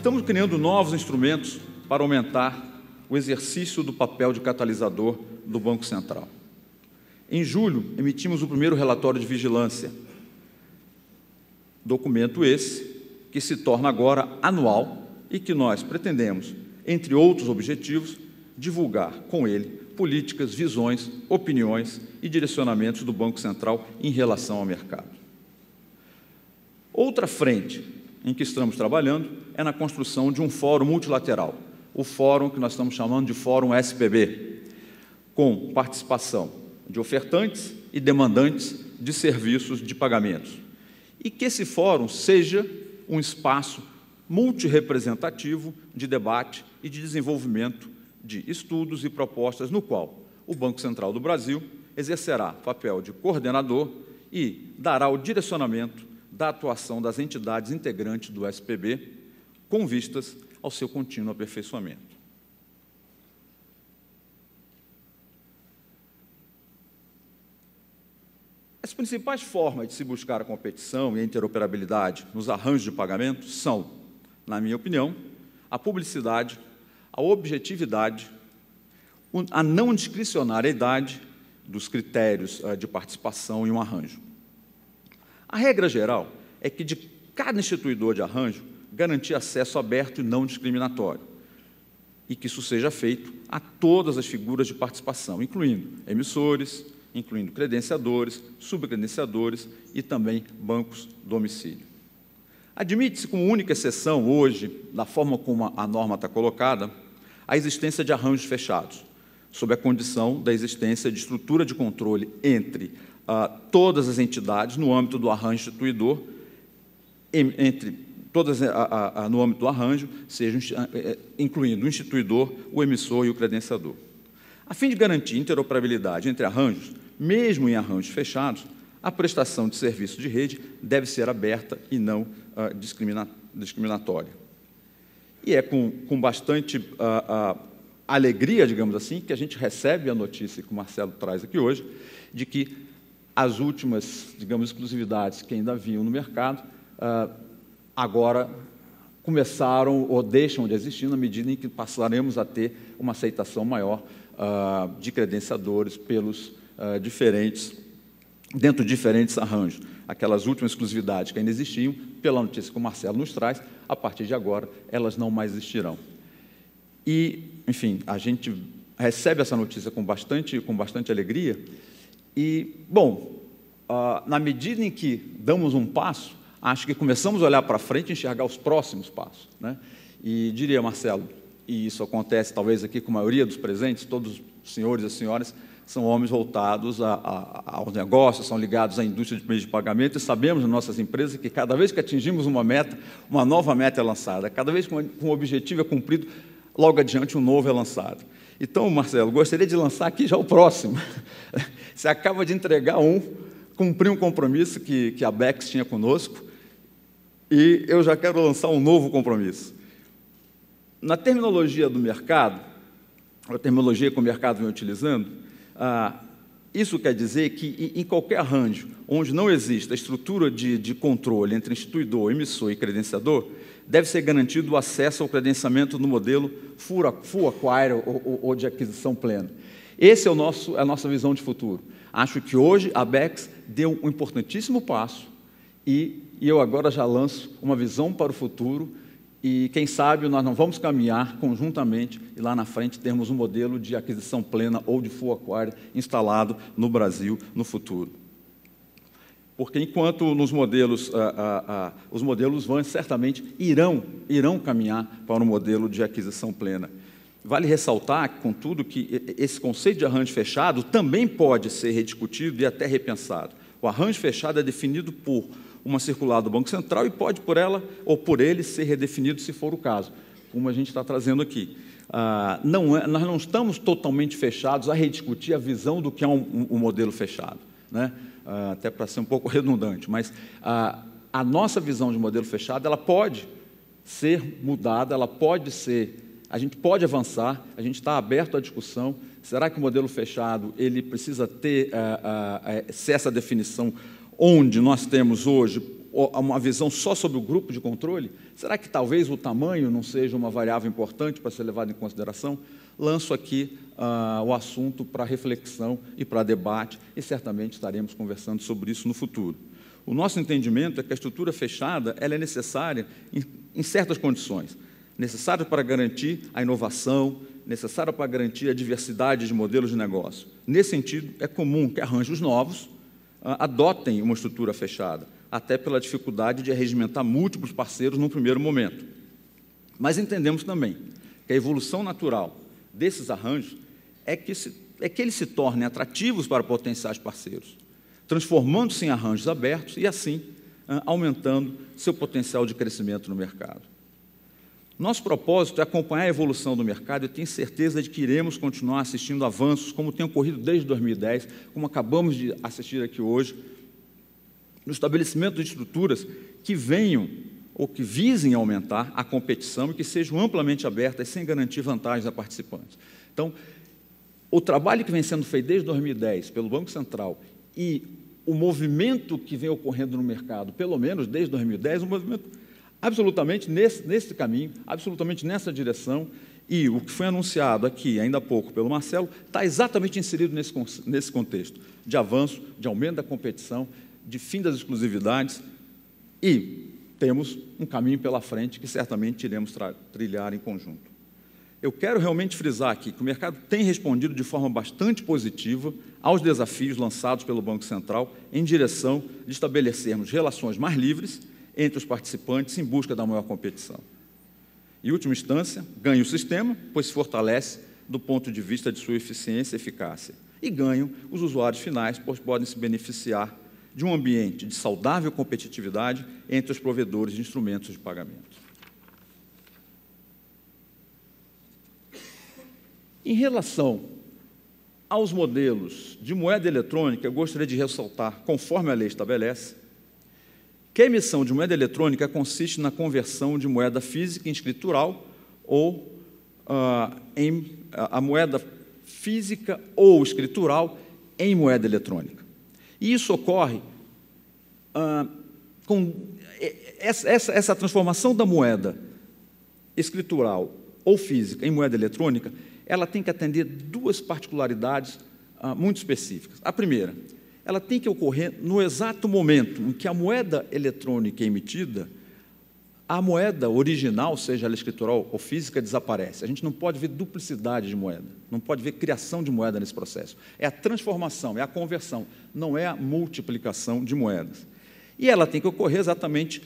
estamos criando novos instrumentos para aumentar o exercício do papel de catalisador do Banco Central. Em julho, emitimos o primeiro relatório de vigilância, documento esse que se torna agora anual e que nós pretendemos, entre outros objetivos, divulgar com ele políticas, visões, opiniões e direcionamentos do Banco Central em relação ao mercado. Outra frente em que estamos trabalhando é na construção de um fórum multilateral, o fórum que nós estamos chamando de Fórum SPB, com participação de ofertantes e demandantes de serviços de pagamentos, e que esse fórum seja um espaço multirrepresentativo de debate e de desenvolvimento de estudos e propostas, no qual o Banco Central do Brasil exercerá papel de coordenador e dará o direcionamento da atuação das entidades integrantes do SPB, com vistas ao seu contínuo aperfeiçoamento. As principais formas de se buscar a competição e a interoperabilidade nos arranjos de pagamento são, na minha opinião, a publicidade, a objetividade, a não discricionariedade dos critérios de participação em um arranjo. A regra geral é que de cada instituidor de arranjo garantir acesso aberto e não discriminatório, e que isso seja feito a todas as figuras de participação, incluindo emissores, incluindo credenciadores, subcredenciadores e também bancos domicílio. Admite-se como única exceção hoje, da forma como a norma está colocada, a existência de arranjos fechados, sob a condição da existência de estrutura de controle entre todas as entidades no âmbito do arranjo instituidor, entre todas no âmbito do arranjo, incluindo o instituidor, o emissor e o credenciador. A fim de garantir interoperabilidade entre arranjos, mesmo em arranjos fechados, a prestação de serviço de rede deve ser aberta e não discriminatória. E é com bastante alegria, digamos assim, que a gente recebe a notícia que o Marcelo traz aqui hoje, de que as últimas, digamos, exclusividades que ainda haviam no mercado, agora começaram ou deixam de existir na medida em que passaremos a ter uma aceitação maior de credenciadores pelos dentro de diferentes arranjos. Aquelas últimas exclusividades que ainda existiam, pela notícia que o Marcelo nos traz, a partir de agora, elas não mais existirão. E, enfim, a gente recebe essa notícia com bastante alegria e, bom, na medida em que damos um passo, acho que começamos a olhar para frente e enxergar os próximos passos, né? E diria, Marcelo, e isso acontece talvez aqui com a maioria dos presentes, todos os senhores e as senhoras são homens voltados aos negócios, são ligados à indústria de meios de pagamento, e sabemos nas nossas empresas que cada vez que atingimos uma meta, uma nova meta é lançada. Cada vez que um objetivo é cumprido, logo adiante um novo é lançado. Então, Marcelo, gostaria de lançar aqui já o próximo. Você acaba de entregar cumprir um compromisso que a Bex tinha conosco, e eu já quero lançar um novo compromisso. Na terminologia do mercado, a terminologia que o mercado vem utilizando, isso quer dizer que, em qualquer arranjo onde não exista a estrutura de controle entre instituidor, emissor e credenciador, deve ser garantido o acesso ao credenciamento no modelo full acquire ou de aquisição plena. Essa é a nossa visão de futuro. Acho que hoje a Bex deu um importantíssimo passo e eu agora já lanço uma visão para o futuro e, quem sabe, nós não vamos caminhar conjuntamente e lá na frente termos um modelo de aquisição plena ou de full acquire instalado no Brasil no futuro. Porque enquanto nos modelos, os modelos certamente irão caminhar para um modelo de aquisição plena. Vale ressaltar, contudo, que esse conceito de arranjo fechado também pode ser rediscutido e até repensado. O arranjo fechado é definido por uma circular do Banco Central e pode, por ela ou por ele, ser redefinido se for o caso, como a gente está trazendo aqui. Nós não estamos totalmente fechados a rediscutir a visão do que é um modelo fechado, né? Até para ser um pouco redundante, mas a nossa visão de modelo fechado ela pode ser mudada, a gente pode avançar, a gente está aberto à discussão. Será que o modelo fechado ele precisa ter ser essa definição onde nós temos hoje uma visão só sobre o grupo de controle? Será que talvez o tamanho não seja uma variável importante para ser levada em consideração? Lanço aqui o assunto para reflexão e para debate, e certamente estaremos conversando sobre isso no futuro. O nosso entendimento é que a estrutura fechada ela é necessária em certas condições. Necessária para garantir a inovação, necessária para garantir a diversidade de modelos de negócio. Nesse sentido, é comum que arranjos novos adotem uma estrutura fechada, até pela dificuldade de arregimentar múltiplos parceiros num primeiro momento. Mas entendemos também que a evolução natural desses arranjos é que eles se tornem atrativos para potenciais parceiros, transformando-se em arranjos abertos e, assim, aumentando seu potencial de crescimento no mercado. Nosso propósito é acompanhar a evolução do mercado e tenho certeza de que iremos continuar assistindo avanços, como tem ocorrido desde 2010, como acabamos de assistir aqui hoje, no estabelecimento de estruturas que venham ou que visem aumentar a competição e que sejam amplamente abertas sem garantir vantagens a participantes. Então, o trabalho que vem sendo feito desde 2010 pelo Banco Central e o movimento que vem ocorrendo no mercado, pelo menos desde 2010, um movimento absolutamente nesse caminho, absolutamente nessa direção, e o que foi anunciado aqui, ainda há pouco, pelo Marcelo, está exatamente inserido nesse contexto de avanço, de aumento da competição, de fim das exclusividades, e temos um caminho pela frente que certamente iremos trilhar em conjunto. Eu quero realmente frisar aqui que o mercado tem respondido de forma bastante positiva aos desafios lançados pelo Banco Central em direção de estabelecermos relações mais livres entre os participantes em busca da maior competição. Em última instância, ganha o sistema, pois se fortalece do ponto de vista de sua eficiência e eficácia. E ganham os usuários finais, pois podem se beneficiar de um ambiente de saudável competitividade entre os provedores de instrumentos de pagamento. Em relação aos modelos de moeda eletrônica, eu gostaria de ressaltar, conforme a lei estabelece, que a emissão de moeda eletrônica consiste na conversão de moeda física em escritural ou a moeda física ou escritural em moeda eletrônica. E isso ocorre com essa transformação da moeda escritural ou física em moeda eletrônica, ela tem que atender duas particularidades muito específicas. A primeira, ela tem que ocorrer no exato momento em que a moeda eletrônica é emitida, a moeda original, seja ela escritural ou física, desaparece. A gente não pode ver duplicidade de moeda, não pode ver criação de moeda nesse processo. É a transformação, é a conversão, não é a multiplicação de moedas. E ela tem que ocorrer exatamente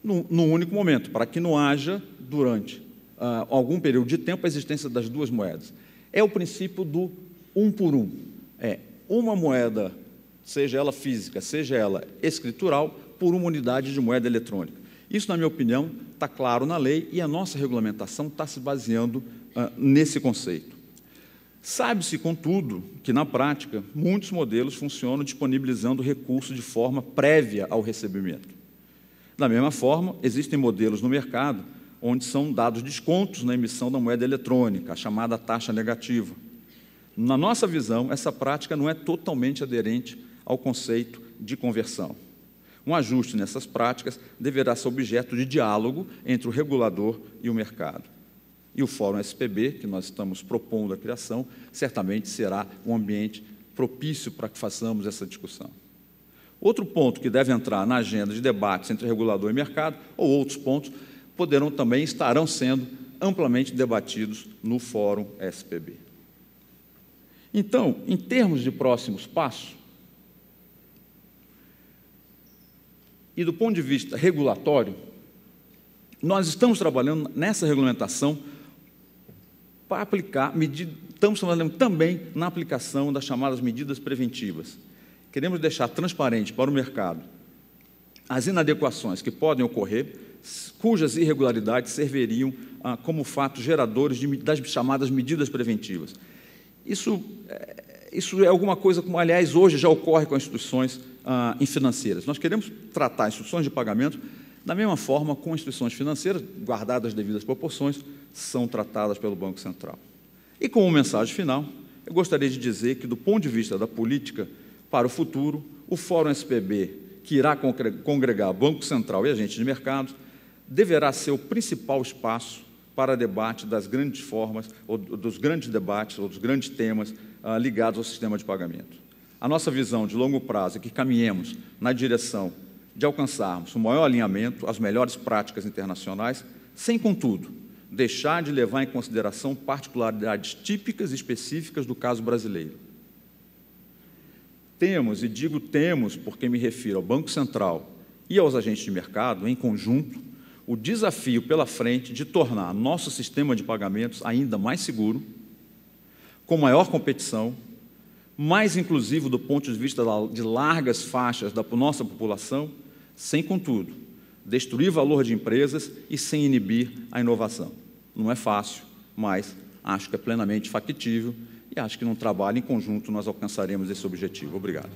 num único momento, para que não haja, durante algum período de tempo, a existência das duas moedas. É o princípio do um por um. É uma moeda, seja ela física, seja ela escritural, por uma unidade de moeda eletrônica. Isso, na minha opinião, está claro na lei e a nossa regulamentação está se baseando nesse conceito. Sabe-se, contudo, que, na prática, muitos modelos funcionam disponibilizando recursos de forma prévia ao recebimento. Da mesma forma, existem modelos no mercado onde são dados descontos na emissão da moeda eletrônica, a chamada taxa negativa. Na nossa visão, essa prática não é totalmente aderente ao conceito de conversão. Um ajuste nessas práticas deverá ser objeto de diálogo entre o regulador e o mercado. E o Fórum SPB, que nós estamos propondo a criação, certamente será um ambiente propício para que façamos essa discussão. Outro ponto que deve entrar na agenda de debates entre regulador e mercado, ou outros pontos, estarão sendo amplamente debatidos no Fórum SPB. Então, em termos de próximos passos, e do ponto de vista regulatório, nós estamos trabalhando nessa regulamentação para aplicar estamos trabalhando também na aplicação das chamadas medidas preventivas. Queremos deixar transparente para o mercado as inadequações que podem ocorrer, cujas irregularidades serviriam como fatos geradores das chamadas medidas preventivas. Isso é alguma coisa como, aliás, hoje já ocorre com as instituições financeiras. Nós queremos tratar instituições de pagamento da mesma forma como instituições financeiras, guardadas as devidas proporções, são tratadas pelo Banco Central. E como mensagem final, eu gostaria de dizer que, do ponto de vista da política para o futuro, o Fórum SPB que irá congregar Banco Central e agentes de mercado, deverá ser o principal espaço para debate das grandes formas, ou dos grandes debates, ou dos grandes temas ligados ao sistema de pagamento. A nossa visão de longo prazo é que caminhemos na direção de alcançarmos o maior alinhamento, as melhores práticas internacionais, sem, contudo, deixar de levar em consideração particularidades típicas e específicas do caso brasileiro. Temos, e digo temos porque me refiro ao Banco Central e aos agentes de mercado, em conjunto, o desafio pela frente de tornar nosso sistema de pagamentos ainda mais seguro, com maior competição, mais inclusivo do ponto de vista de largas faixas da nossa população, sem, contudo, destruir valor de empresas e sem inibir a inovação. Não é fácil, mas acho que é plenamente factível e acho que num trabalho em conjunto nós alcançaremos esse objetivo. Obrigado.